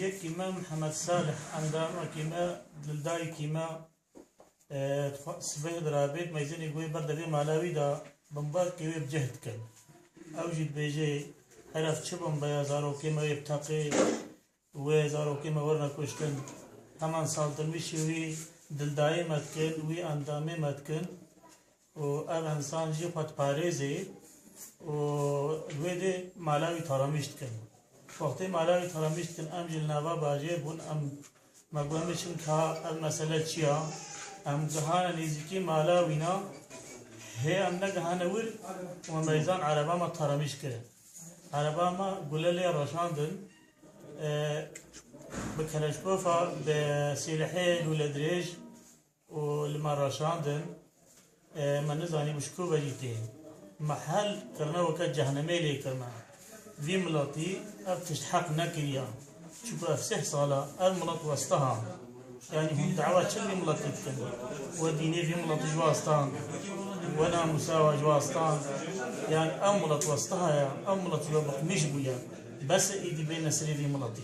يك كيما محمد صالح عندما كيما للداي كيما سبه درابيت ما يزني يقول برد في مالاوي دا بمبار كيوي بجهد كان أوجد بيجي عرفت شبم بيازارو كيما يبتقي ويزارو كيما ورنا كشتن همان سالتن ويشوي دلداي متكن وي اندامي متكن و اب انسان جي خط پاريزي و الويدي مالاوي ترامشت كن وقتی مالاوي ترامشت كن ام جلنابا باجير بون ام مقومشن كا المسألة چيا ام جهانا نيزيكي مالاوينا هي ام نجهانا ور وميزان عربا ما ترامش كره عربا ما قلالي رشاندن بكلاشكوفا بسلاحين ولدريج ولما رشاندن ما نزاني مشكو بجيتين محل كرنا وكا جهنمي لي كرنا في ملطي افتش حق نكريا شوف افسح صالة الملط وسطها يعني هم دعوات شلي ملطي تكني وديني في ملط جواستان وانا مساوى جواستان يعني املط وسطها يا املط يوبق مش بويا بس ايدي بين سريري ملطي